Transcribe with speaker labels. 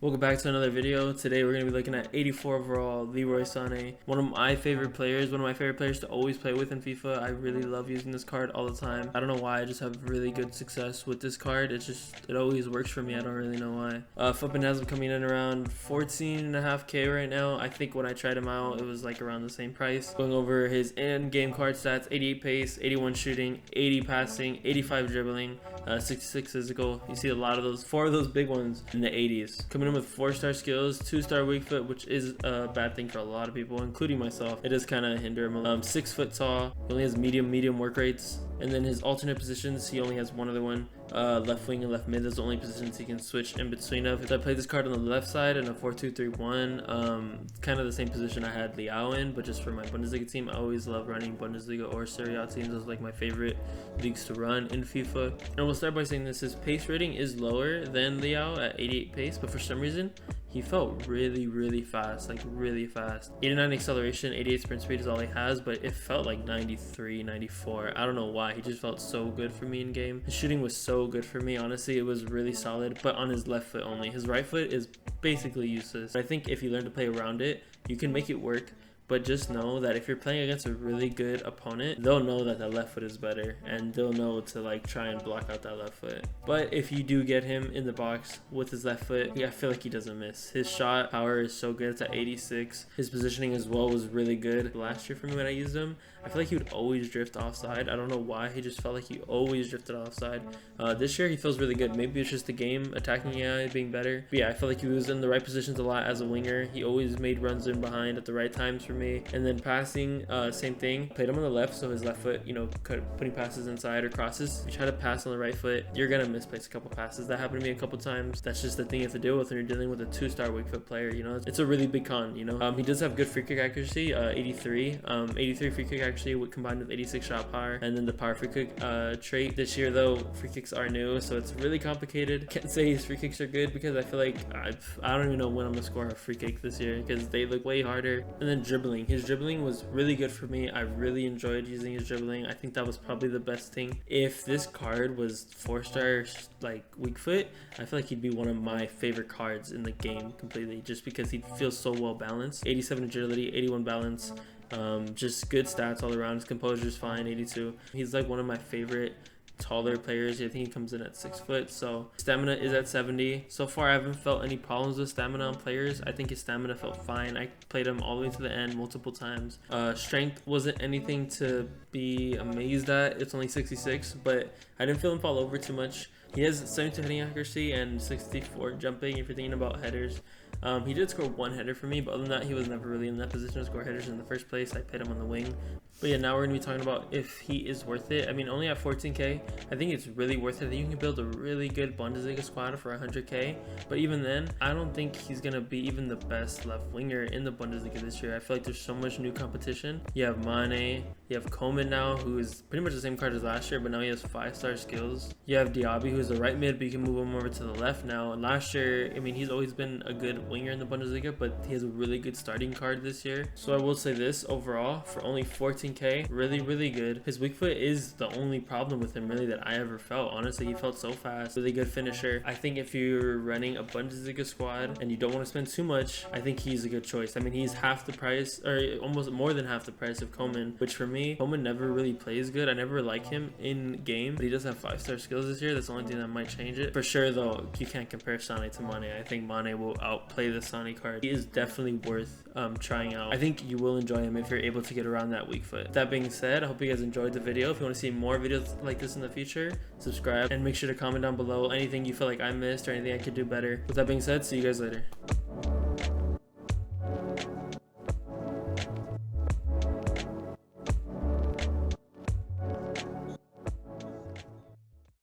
Speaker 1: Welcome back to another video. Today we're going to be looking at 84 overall Leroy Sane. One of my favorite players to always play with in FIFA. I really love using this card all the time. I don't know why, I just have really good success with this card. It always works for me. I don't really know why. Flippin has him coming in around 14.5k right now. I think when I tried him out, it was like around the same price. Going over his in-game card stats: 88 pace, 81 shooting, 80 passing, 85 dribbling, 66 physical. You see a lot of those, 4 of those big ones in the 80s. Coming in with 4-star skills, 2-star weak foot, which is a bad thing for a lot of people, including myself. It does kind of hinder him. 6 foot tall. He only has medium work rates. And then his alternate positions, he only has one other one. Left wing and left mid, those are the only positions he can switch in between of. So I played this card on the left side in a 4-2-3-1. Kind of the same position I had Liao in, but just for my Bundesliga team. I always love running Bundesliga or Serie A teams. Those are like my favorite leagues to run in FIFA. And we'll start by saying this: his pace rating is lower than Liao at 88 pace, but for some reason he felt really fast, like really fast. 89 acceleration, 88 sprint speed is all he has, but it felt like 93, 94. I don't know why, he just felt so good for me in game. His shooting was so good for me, honestly. It was really solid, but on his left foot only. His right foot is basically useless. I think if you learn to play around it, you can make it work. But just know that if you're playing against a really good opponent, they'll know that that left foot is better, and they'll know to like try and block out that left foot. But if you do get him in the box with his left foot, I feel like he doesn't miss. His shot power is so good, it's at 86. His positioning as well was really good last year for me when I used him. I feel like he would always drift offside. I don't know why, he just felt like he always drifted offside. This year he feels really good. Maybe it's just the game attacking AI being better. But yeah, I feel like he was in the right positions a lot as a winger. He always made runs in behind at the right times for me. And then passing, same thing. Played him on the left, so his left foot, you know, putting passes inside or crosses. If you try to pass on the right foot, you're gonna misplace a couple passes. That happened to me a couple times. That's just the thing you have to deal with when you're dealing with a 2-star weak foot player. You know, it's a really big con. You know, he does have good free kick accuracy, 83, 83 free kick accuracy combined with 86 shot power, and then the power free kick trait. This year though, free kicks are new, so it's really complicated. Can't say his free kicks are good because I feel like I don't even know when I'm gonna score a free kick this year because they look way harder. And then dribbling, his dribbling was really good for me. I really enjoyed using his dribbling. I think that was probably the best thing. If this card was 4-star like weak foot, I feel like he'd be one of my favorite cards in the game completely, just because he feels so well balanced. 87 agility, 81 balance. Just good stats all around. His composure is fine, 82. He's like one of my favorite taller players. I think he comes in at 6 foot. So stamina is at 70. So far I haven't felt any problems with stamina on players. I think his stamina felt fine. I played him all the way to the end multiple times. Strength wasn't anything to be amazed at. It's only 66, but I didn't feel him fall over too much. He has 72 heading accuracy and 64 jumping if you're thinking about headers. He did score 1 header for me, but other than that, he was never really in that position to score headers in the first place. I played him on the wing. But yeah, now we're going to be talking about if he is worth it. I mean, only at 14k, I think it's really worth it. I think you can build a really good Bundesliga squad for 100k. But even then, I don't think he's going to be even the best left winger in the Bundesliga this year. I feel like there's so much new competition. You have Mane, you have Coman now, who is pretty much the same card as last year, but now he has 5-star skills. You have Diaby, who's the right mid, but you can move him over to the left now. And last year, I mean, he's always been a good winger in the Bundesliga, but he has a really good starting card this year. So I will say this, overall, for only 14k, really good. His weak foot is the only problem with him really that I ever felt. Honestly, he felt so fast, really good finisher. I think if you're running a Bundesliga squad and you don't want to spend too much, I think he's a good choice. I mean, he's half the price, or almost more than half the price of Coman, which for me, Coman never really plays good. I never like him in game, but he does have 5-star skills this year. That's the only thing that might change it. For sure though, you can't compare Sane to Mane. I think Mane will outplay the Sane card. He is definitely worth trying out. I think you will enjoy him if you're able to get around that weak foot. That being said, I hope you guys enjoyed the video. If you want to see more videos like this in the future, subscribe and make sure to comment down below anything you feel like I missed or anything I could do better. With that being said, see you guys later.